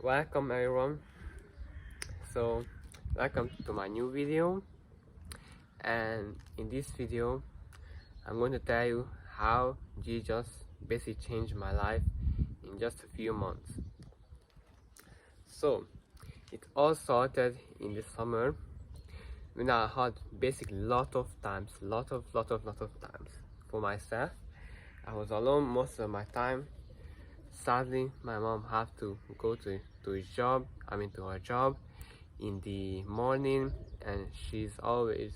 Welcome everyone. So welcome to my new video, and in this video I'm going to tell you how Jesus basically changed my life in just a few months. So it all started in the summer when I had basically lot of times for myself. I was alone most of my time. Sadly, my mom had to go to her job in the morning, and she's always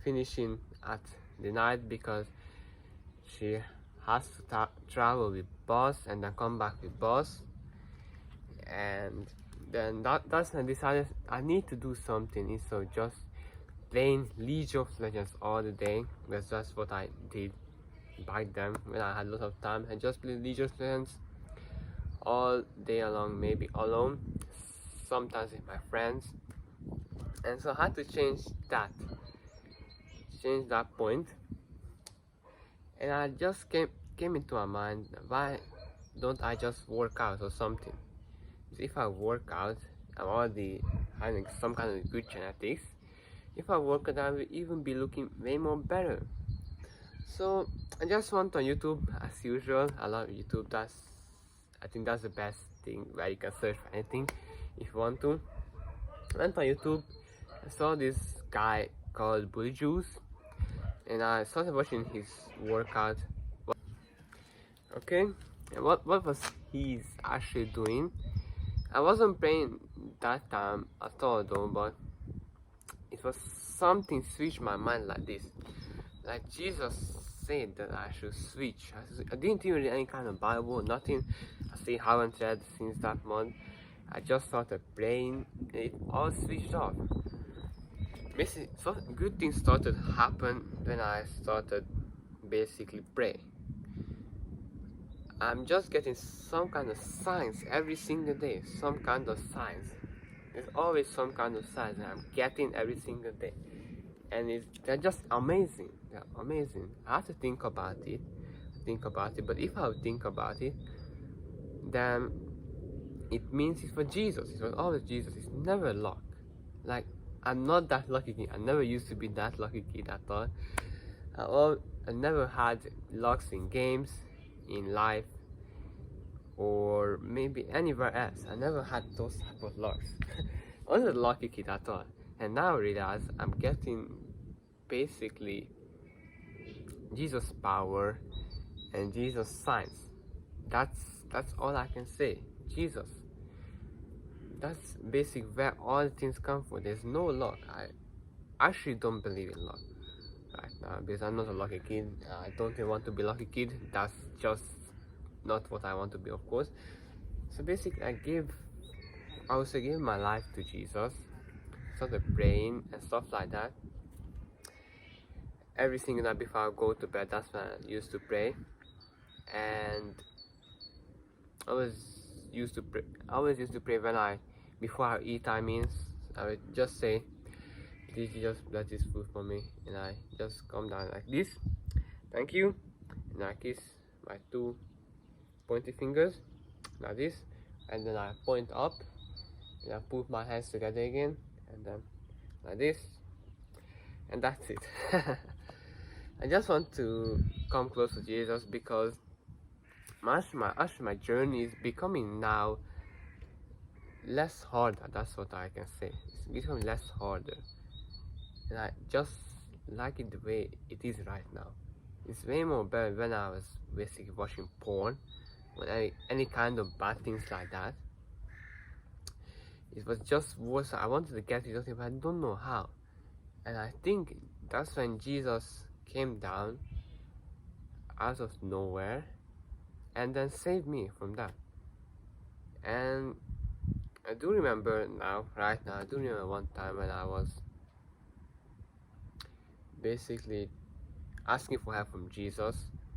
finishing at the night because she has to travel with bus and then come back with bus. And then that's when I decided I need to do something instead of just playing League of Legends all the day, because that's what I did back then when I had a lot of time. I just played League of Legends all day long, maybe alone, sometimes with my friends. And so I had to change that point. And I just came into my mind, why don't I just work out or something? Because if I work out, I'm already having some kind of good genetics. If I work out, I will even be looking way more better. So I just went on YouTube as usual. I love YouTube. I think that's the best thing where you can search for anything if you want to. I went on YouTube. I saw this guy called Bully Juice, and I started watching his workout. Okay, and what was he's actually doing? I wasn't praying that time at all though, but it was something switched my mind like this. Like Jesus said that I should switch. I didn't even read any kind of Bible, nothing. I still haven't read since that month. I just started praying, and it all switched off. Basically, so good things started to happen when I started basically pray. I'm just getting some kind of signs every single day, some kind of signs. There's always some kind of signs that I'm getting every single day, and they're just amazing. They're amazing. I have to think about it, but if I would think about it, then it means it's for Jesus. It was always Jesus. It's never luck. Like, I'm not that lucky kid. I never used to be that lucky kid at all. I never had lucks in games, in life, or maybe anywhere else. I never had those type of lucks. I wasn't a lucky kid at all. And now I realize I'm getting basically Jesus' power and Jesus' signs. That's all I can say. Jesus. That's basically where all things come from. There's no luck. I actually don't believe in luck right now because I'm not a lucky kid. I don't even want to be a lucky kid. That's just not what I want to be, of course. So basically, I also gave my life to Jesus, started praying and stuff like that. Every single night before I go to bed, that's when I used to pray. And I always used to pray before I eat. I would just say, please Jesus, bless this food for me, and I just come down like this, thank you, and I kiss my two pointy fingers like this, and then I point up, and I put my hands together again, and then like this, and that's it. I just want to come close to Jesus because my journey is becoming now less harder. That's what I can say. It's becoming less harder, and I just like it the way it is right now. It's way more better when I was basically watching porn, when any kind of bad things like that. It was just worse. I wanted to get it, but I don't know how. And I think that's when Jesus came down out of nowhere and then saved me from that. And I do remember right now, I do remember one time when I was basically asking for help from Jesus.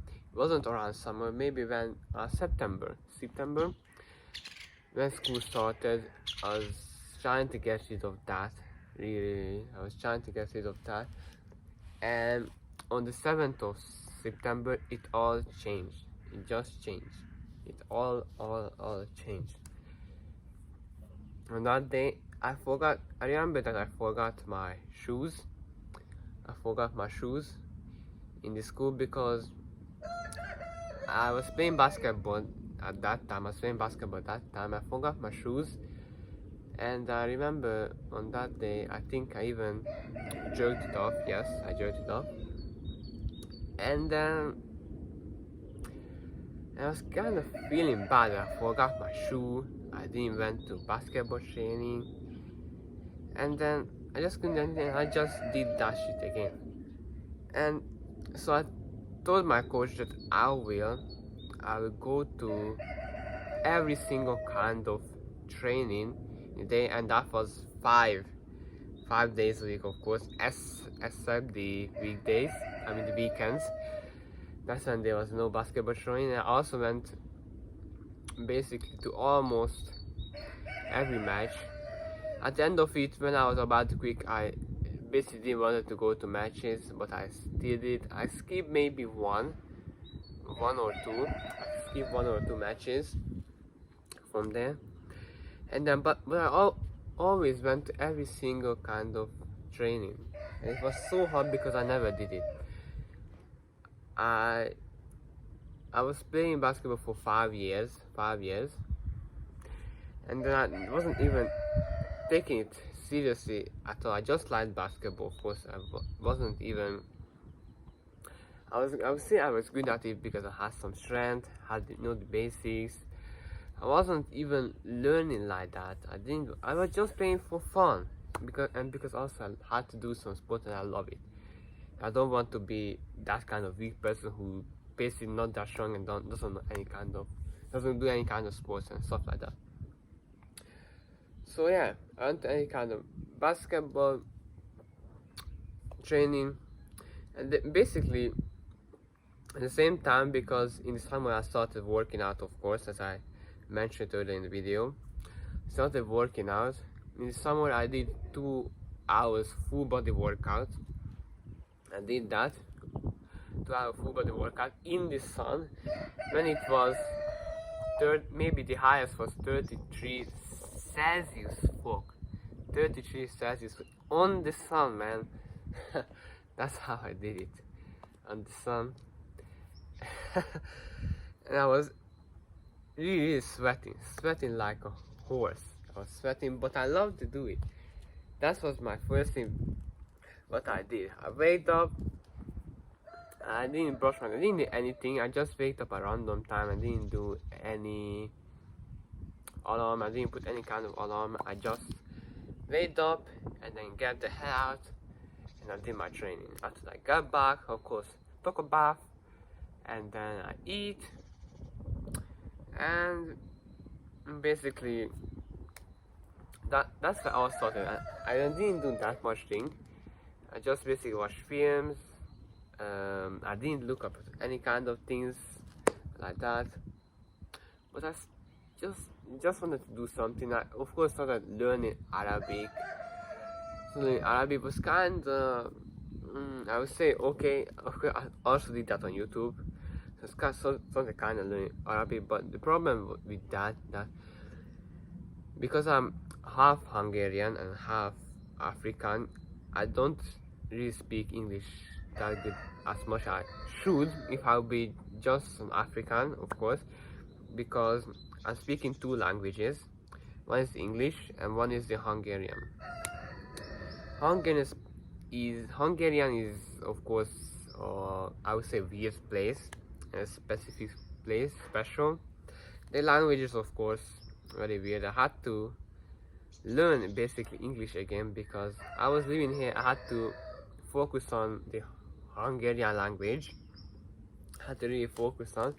It wasn't around summer, maybe when September, when school started. I was trying to get rid of that. Really, I was trying to get rid of that. And on the 7th of September, it all changed. It just changed. It all changed. On that day, I remember that I forgot my shoes. I forgot my shoes in the school because I was playing basketball at that time. I was playing basketball at that time. I forgot my shoes, and I remember on that day, I think I even jerked it off. Yes, I jerked it off, and then I was kind of feeling bad. I forgot my shoe. I didn't went to basketball training, and then I just couldn't do anything. I just did that shit again, and so I told my coach that I will go to every single kind of training in a day, and that was five days a week, of course, except the weekdays. I mean the weekends. That's when there was no basketball training. I also went basically to almost every match. At the end of it, when I was about to quit, I basically wanted to go to matches, but I still did. I skipped maybe one or two. I skipped 1 or 2 matches from there, and then but I always went to every single kind of training, and it was so hard because I never did it. I was playing basketball for 5 years, and then I wasn't even taking it seriously at all. I just liked basketball, of course. I wasn't even. I would say I was good at it because I had some strength, had the basics. I wasn't even learning like that. I was just playing for fun because also I had to do some sport and I love it. I don't want to be that kind of weak person who basically not that strong and doesn't do any kind of sports and stuff like that. So yeah, I went to any kind of basketball training, and basically at the same time, because in the summer I started working out, of course, as I mentioned earlier in the video. Started working out. In the summer I did 2 hours full body workout. I did that 2 hour full body workout in the sun when it was maybe the highest was 33 Celsius. Fuck, 33 Celsius on the sun, man. That's how I did it, on the sun. And I was really sweating like a horse. I was sweating, but I loved to do it. That was my first thing. What I did, I waked up. I didn't brush my teeth. I didn't do anything. I just waked up at random time. I didn't do any alarm. I didn't put any kind of alarm. I just waked up and then get the hell out and I did my training. After I got back, of course, took a bath and then I eat, and basically that's where I all started. I didn't do that much thing. I just basically watched films. I didn't look up any kind of things like that, but I just wanted to do something. I of course started learning Arabic. So learning Arabic was kind of I would say okay. Of course, I also did that on YouTube. So it's kind of learning Arabic, but the problem with that because I'm half Hungarian and half African, I don't really speak English that good as much I should if I would be just an African, of course, because I'm speaking 2 languages. One is English and one is the Hungarian. Hungarian is of course I would say weird place, a specific place, special. The language is of course very weird. I had to learn basically English again because I was living here. I had to focus on the Hungarian language. I had to really focus on.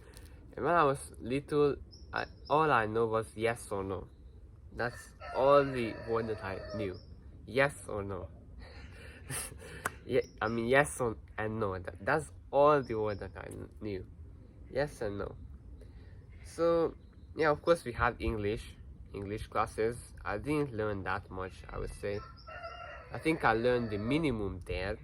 And when I was little, all I know was yes or no. That's all the word that I knew. Yes or no. Yeah, I mean yes and no. That's all the word that I knew. Yes and no. So yeah, of course we had English classes. I didn't learn that much, I would say. I think I learned the minimum there.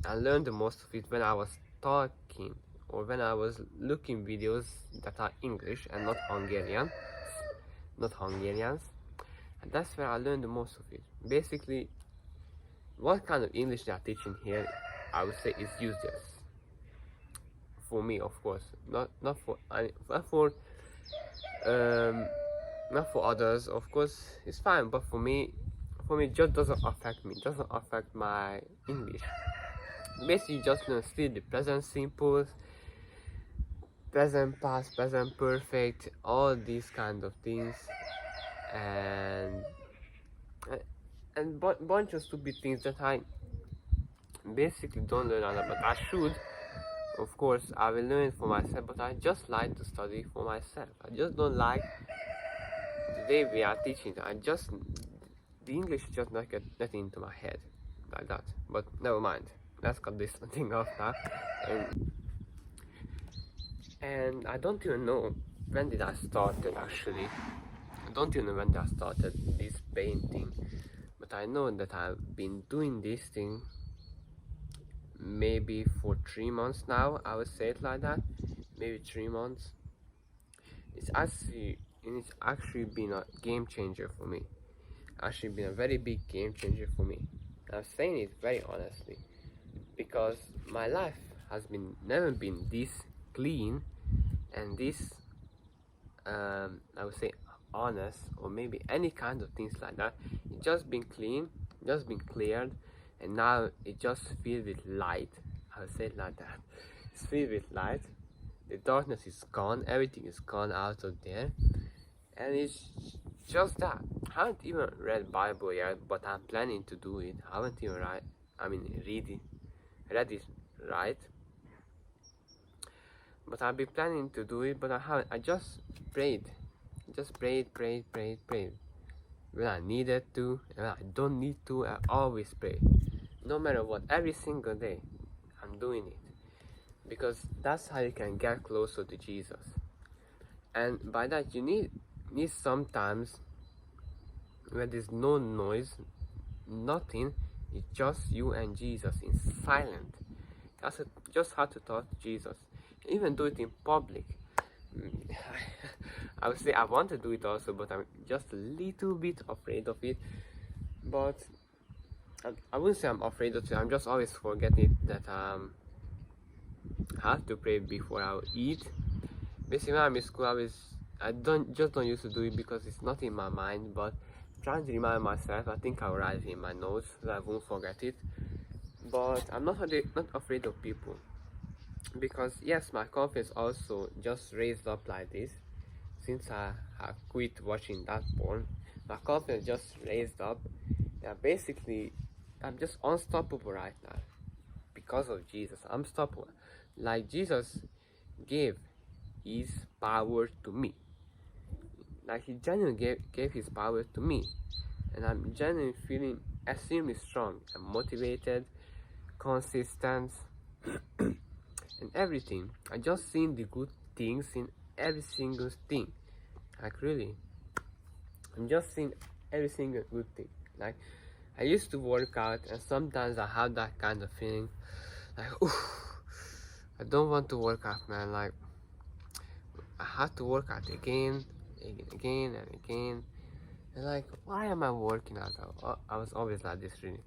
I learned the most of it when I was talking or when I was looking videos that are English and not Hungarians. and that's where I learned the most of it. Basically, what kind of English they are teaching here, I would say, is useless for me, of course. Not for um, not for others. Of course, it's fine, but for me, it just doesn't affect me. It doesn't affect my English. Basically, just learn still the present simple, present past, present perfect, all these kind of things, and bunch of stupid things that I basically don't learn out of, but I should. Of course, I will learn it for myself, but I just like to study for myself. I just don't like the way we are teaching. The English just not getting into my head like that. But never mind. Let's cut this thing off now. And I don't even know when did I started actually. I don't even know when I started this painting, but I know that I've been doing this thing maybe for 3 months now. I would say it like that, maybe 3 months. It's actually been a game changer for me. Actually been a very big game changer for me. I'm saying it very honestly, because my life has never been this clean and this I would say honest, or maybe any kind of things like that. It's just been clean, just been cleared, and now it just filled with light. I would say it like that. It's filled with light. The darkness is gone, everything is gone out of there, and it's just that. I haven't even read Bible yet, but I'm planning to do it. I haven't even read it right, but I've been planning to do it, but I haven't. I just prayed, prayed. When I needed to, and when I don't need to, I always pray. No matter what, every single day, I'm doing it, because that's how you can get closer to Jesus. And by that, you need sometimes where there's no noise, nothing. It's just you and Jesus in silent. Just how to talk to Jesus. Even do it in public. I would say I want to do it also, but I'm just a little bit afraid of it. But I wouldn't say I'm afraid of it. I'm just always forgetting that I have to pray before I eat. Basically, when I'm in school, I don't used to do it because it's not in my mind. But trying to remind myself, I think I'll write it in my notes so I won't forget it. But I'm not afraid of people, because yes, my confidence also just raised up like this since I have quit watching that porn. My confidence just raised up. Yeah, basically, I'm just unstoppable right now because of Jesus. I'm unstoppable. Like Jesus gave his power to me. Like he genuinely gave his power to me, and I'm genuinely feeling extremely strong and motivated, consistent, and everything. I just seen the good things in every single thing. Like really, I'm just seeing every single good thing. Like I used to work out, and sometimes I have that kind of feeling, like, oof, I don't want to work out, man. Like I have to work out again and again. And like, why am I working out? I was always like this, really.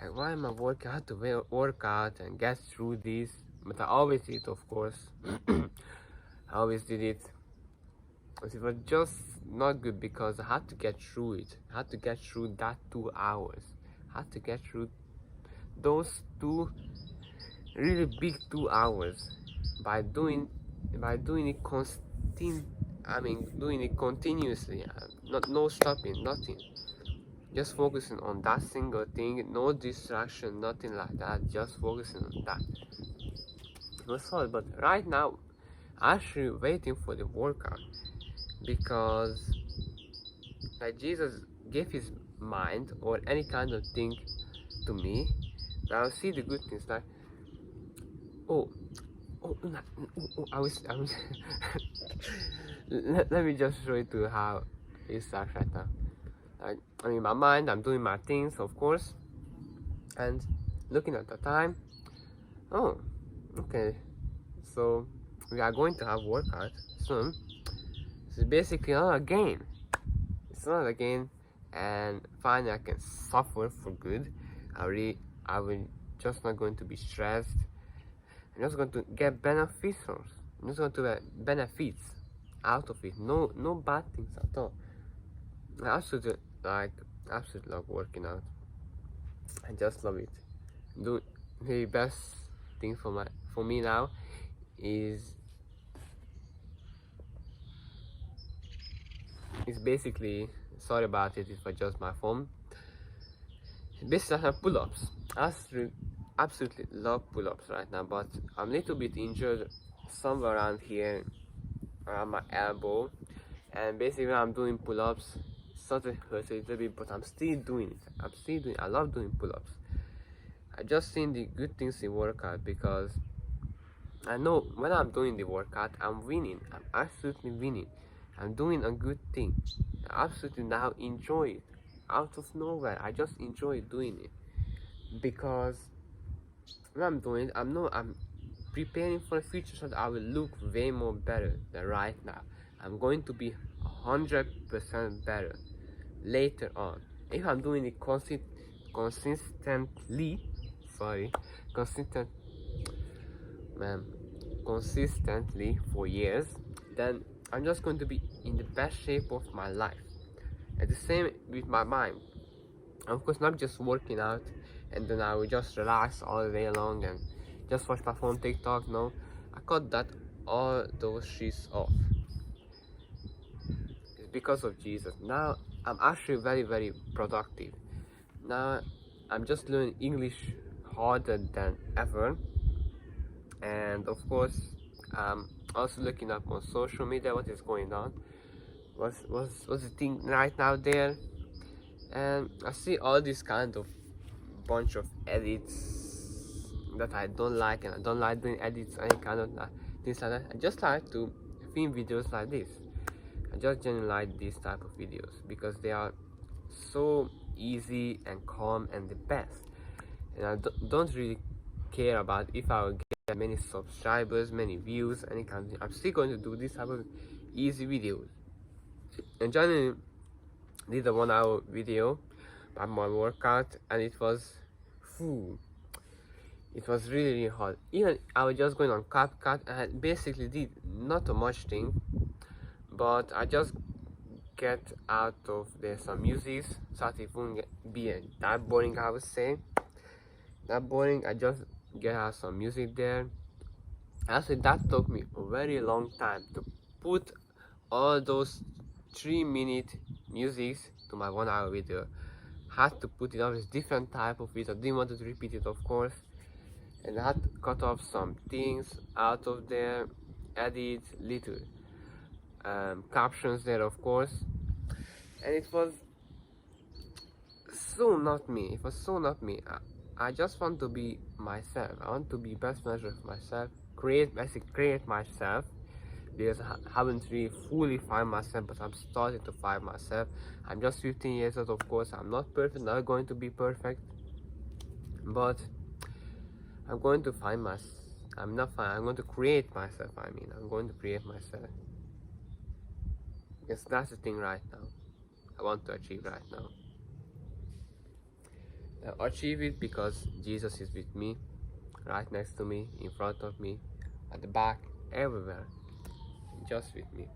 Like, why am I working? I have to work out and get through this. But I always did it, of course. I always did it. But it was just not good because I had to get through it. I had to get through that 2 hours. I had to get through those two really big 2 hours by doing it doing it continuously, no stopping, nothing. Just focusing on that single thing, no distraction, nothing like that. Just focusing on that. It was hard, but right now, I'm actually waiting for the workout, because like Jesus gave his mind or any kind of thing to me, but I'll see the good things. Like, I was let me just show you to how it starts right now. Like, in my mind, I'm doing my things, of course, and looking at the time. Oh, okay. So we are going to have workout soon. It's basically not a game. It's not a game, and finally I can suffer for good. I will just not going to be stressed. I'm just going to get benefits. I'm just going to get benefits out of it. No bad things at all. I absolutely love working out. I just love it. The best thing for me now is basically, sorry about it if I just my phone. Basically, I have pull-ups. I absolutely love pull-ups right now, but I'm a little bit injured somewhere around here, around my elbow, and basically when I'm doing pull-ups, it sort of hurts a little bit, but I'm still doing it. I love doing pull-ups. I just seen the good things in workout because I know when I'm doing the workout, I'm winning. I'm absolutely winning. I'm doing a good thing. I absolutely now enjoy it. Out of nowhere, I just enjoy doing it because when I'm doing it, I'm preparing for the future so that I will look way more better than right now. I'm going to be 100% better later on if I'm doing it consistently. Sorry, consistent, man, consistently for years. Then I'm just going to be in the best shape of my life. And the same with my mind. Of course, not just working out and then I will just relax all the day long and just watch my phone, TikTok. No, I cut all those shits off. It's because of Jesus. Now I'm actually very productive. Now I'm just learning English harder than ever, and of course I'm also looking up on social media what is going on, what's the thing right now there, and I see all this kind of bunch of edits that I don't like, and I don't like doing edits, any kind of things like that. I just like to film videos like this. I just genuinely like these type of videos because they are so easy and calm and the best, and I don't really care about if I will get many subscribers, many views, any kind of thing. I'm still going to do this type of easy videos. And Johnny did a 1 hour video about my workout, and it was it was really hard. Even I was just going on CapCut and I basically did not a much thing, but I just get out of there some music so that it won't be that boring. I would say that boring. I just get out some music there. Actually, that took me a very long time to put all those 3-minute musics to my 1 hour video. Had to put it on with different type of video. Didn't want to repeat it, of course, and I had to cut off some things out of there, edit little captions there, of course, and it was so not me. It was so not me. I just want to be myself. I want to be best version of myself. Create myself, because I haven't really fully found myself, but I'm starting to find myself. I'm just 15 years old, of course. I'm not perfect, not going to be perfect, but I'm going to find myself. I'm going to create myself. I'm going to create myself. Because that's the thing right now. I want to achieve right now. I'll achieve it because Jesus is with me, right next to me, in front of me, at the back, everywhere. Just with me.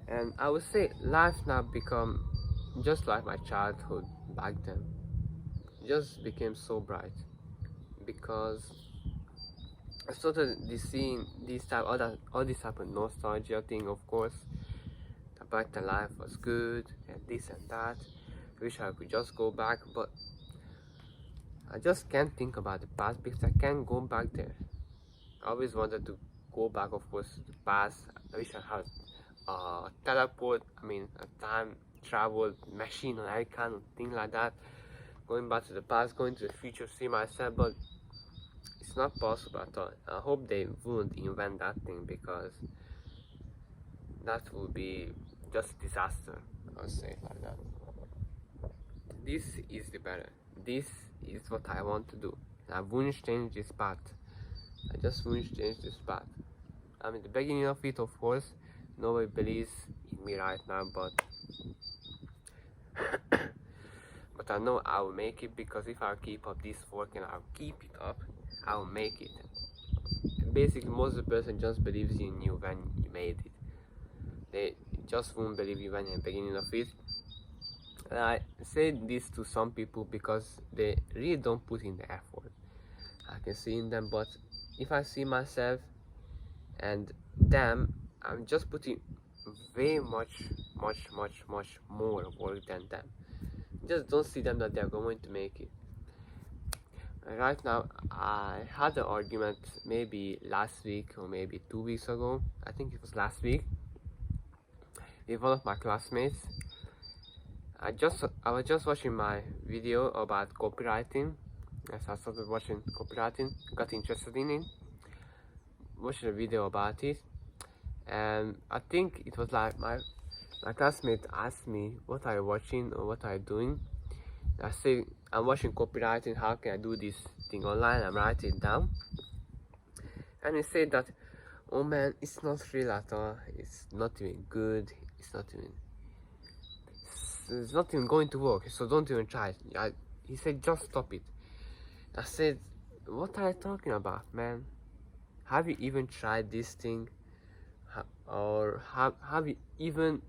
And I would say life now become just like my childhood back then. It just became so bright because I started seeing all this type of nostalgia thing, of course. Back then life was good and this and that. I wish I could just go back, but I just can't think about the past because I can't go back there. I always wanted to go back, of course, to the past. I wish I had a time travel machine or any kind of thing like that. Going back to the past, going to the future, see myself, but it's not possible at all. I hope they won't invent that thing because that would be just a disaster. I'll say it like that. This is the better. This is what I want to do. I won't change this path. I just won't change this path. I mean, the beginning of it, of course, nobody believes in me right now, but but I know I will make it, because if I keep up this work and I'll keep it up, I will make it. Basically, most of the person just believes in you when you made it. They just won't believe you when you're beginning of it. And I say this to some people because they really don't put in the effort. I can see in them, but if I see myself and them, I'm just putting way much more work than them. Just don't see them that they're going to make it. Right now, I had an argument maybe last week or maybe 2 weeks ago. I think it was last week, with one of my classmates. I was just watching my video about copywriting. As I started watching copywriting, got interested in it, watched a video about it, and I think it was like my classmate asked me, what are you watching or what are you doing? I say, I'm watching copywriting, how can I do this thing online? I'm writing it down. And he said that, oh man, it's not real at all, it's not even good, it's not even going to work, so don't even try it. He said, just stop it. I said, what are you talking about, man? Have you even tried this thing? Or have you even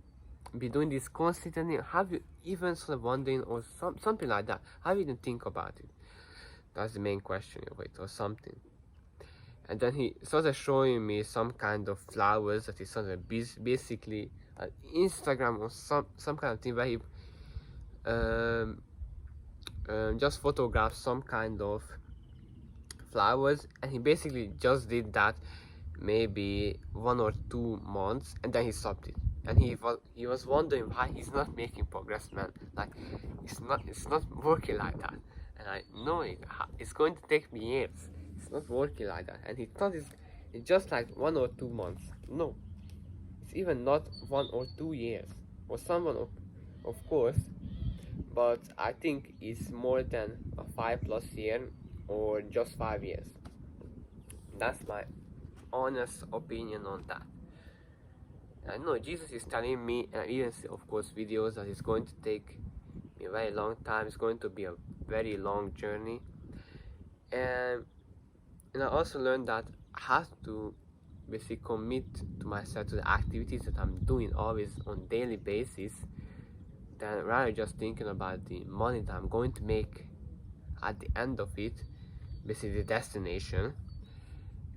been doing this constantly? Have you even sort of wondering, or something like that? Have you even think about it? That's the main question of it, or something. And then he started showing me some kind of flowers that is sort of basically an Instagram or some kind of thing where he just photographed some kind of flowers, and he basically just did that maybe 1 or 2 months, and then he stopped it. And he was wondering why he's not making progress, man. Like, it's not working like that. And I know it's going to take me years. It's not working like that. And he thought it's just like 1 or 2 months. No, it's even not 1 or 2 years. For someone, of course, but I think it's more than a 5+ year, or just 5 years. That's my honest opinion on that. I know Jesus is telling me, and even see, of course, videos, that it's going to take me a very long time. It's going to be a very long journey, and I also learned that I have to basically commit to myself to the activities that I'm doing always on daily basis, than rather just thinking about the money that I'm going to make at the end of it, basically the destination.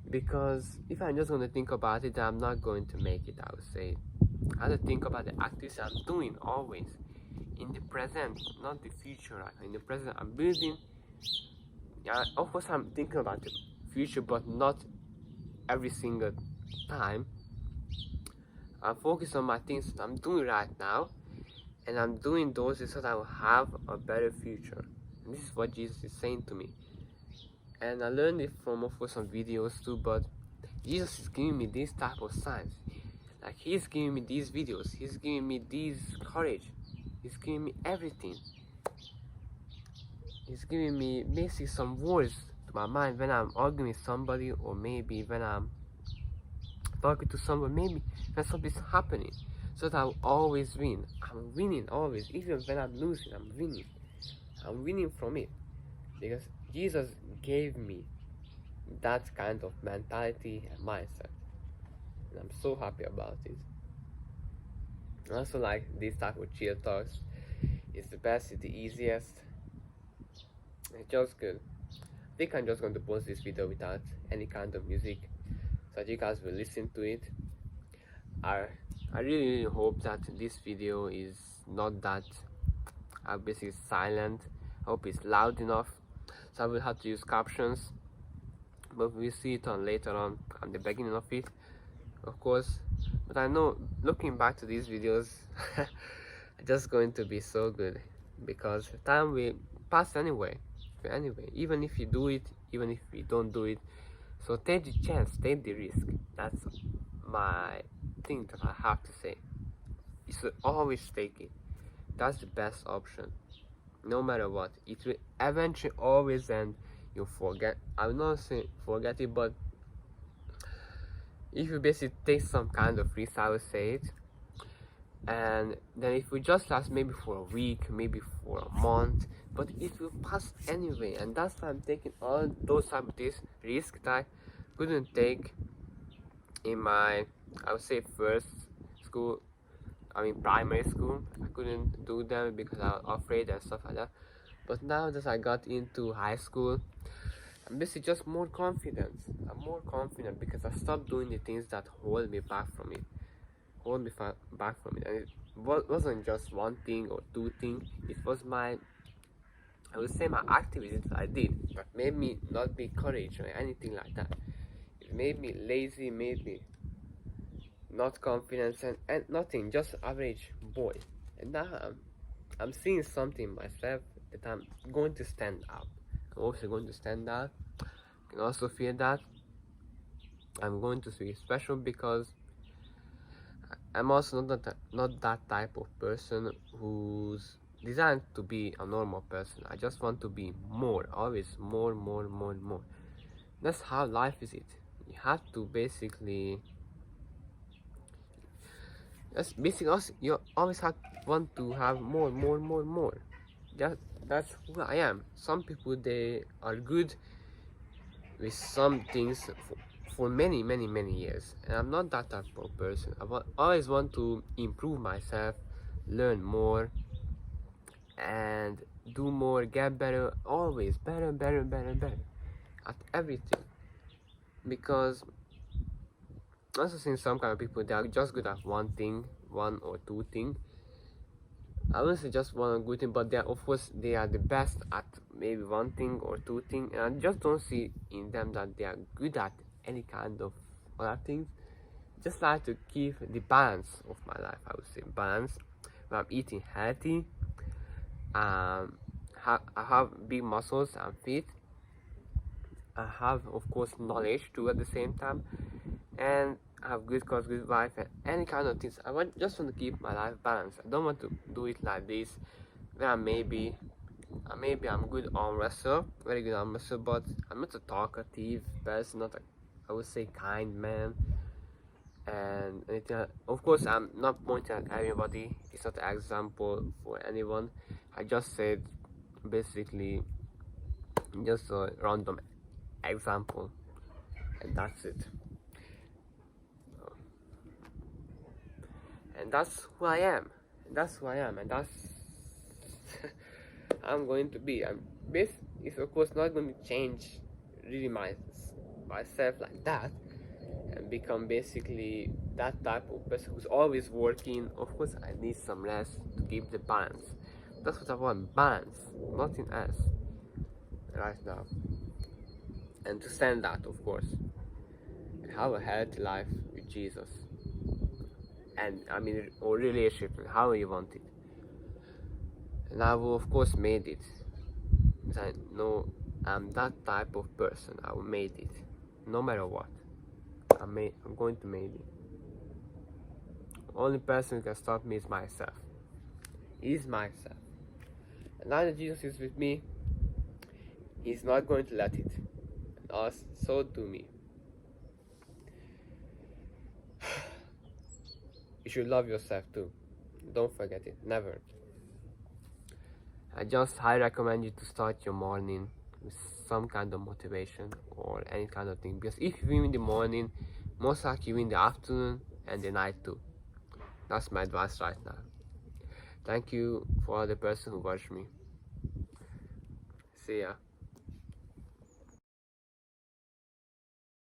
Because if I'm just going to think about it, I'm not going to make it, I would say. I have to think about the activities I'm doing always, in the present, not the future. Right? In the present, I'm building. Yeah, of course, I'm thinking about the future, but not every single time. I'm focused on my things that I'm doing right now, and I'm doing those so that I will have a better future. And this is what Jesus is saying to me. And I learned it from, of course, some videos too, but Jesus is giving me this type of signs. Like, he's giving me these videos, he's giving me this courage, he's giving me everything. He's giving me basically some words to my mind when I'm arguing with somebody, or maybe when I'm talking to someone, maybe when something's happening, so that I'll always win. I'm winning always, even when I'm losing, I'm winning. I'm winning from it, because Jesus gave me that kind of mentality and mindset, and I'm so happy about it. I also like this type of chill talks. It's the best, it's the easiest, it's just good. I think I'm just going to post this video without any kind of music, so that you guys will listen to it. I really hope that this video is not that basically silent. I hope it's loud enough, so I will have to use captions, but we'll see it on later on the beginning of it, of course. But I know, looking back to these videos, it's just going to be so good, because time will pass anyway, even if you do it, even if you don't do it. So take the chance, take the risk. That's my thing that I have to say. You should always take it. That's the best option. No matter what, it will eventually always end. You forget. I will not say forget it, but if you basically take some kind of risk, I would say it, and then it will just last maybe for a week, maybe for a month, but it will pass anyway. And that's why I'm taking all those type of risk that I couldn't take in my, I would say, first school, primary school. I couldn't do them because I was afraid and stuff like that. But now that I got into high school, I'm basically just more confident. I'm more confident because I stopped doing the things that hold me back from it. Back from it. And it wasn't just one thing or two things. It was I would say my activities that I did that made me not be courage or anything like that. It made me lazy, made me not confident and nothing, just average boy. And now I'm seeing something myself that I'm going to stand up. I'm also going to stand up. I can also feel that I'm going to be special because I'm also not that type of person who's designed to be a normal person. I just want to be more, always more. That's how life is. You have to basically. You always want to have more. That's who I am. Some people, they are good with some things for many years, and I'm not that type of person. Always want to improve myself, learn more, and do more, get better, always better at everything. Because I also seen some kind of people, they are just good at one or two things. I wouldn't say just one good thing, but of course they are the best at maybe one thing or two things, and I just don't see in them that they are good at any kind of other things. Just like to keep the balance of my life. I would say balance. When I'm eating healthy, I have big muscles, I'm fit. I have, of course, knowledge too at the same time, and I have good cause, good life, and any kind of things. Just want to keep my life balanced. I don't want to do it like this, where maybe I'm good on wrestle, very good on wrestle, but I'm not a talkative person, not a, I would say, kind man. And of course, I'm not pointing at everybody. It's not an example for anyone. I just said basically just a random example, and that's it. And that's who I am. And that's I'm going to be. This is of course not going to change really myself like that and become basically that type of person who's always working. Of course, I need some rest to keep the balance. That's what I want, balance, nothing else right now. And to stand that, of course, and have a healthy life with Jesus. And or relationship, how you want it. And I will, of course, made it. I know I'm that type of person. I will made it, no matter what. I'm going to make it. Only person who can stop me is myself. And now that Jesus is with me, He's not going to let it. And so do me. You should love yourself too. Don't forget it. Never. I just highly recommend you to start your morning with some kind of motivation or any kind of thing. Because if you win in the morning, most likely you win in the afternoon and the night too. That's my advice right now. Thank you for the person who watched me. See ya.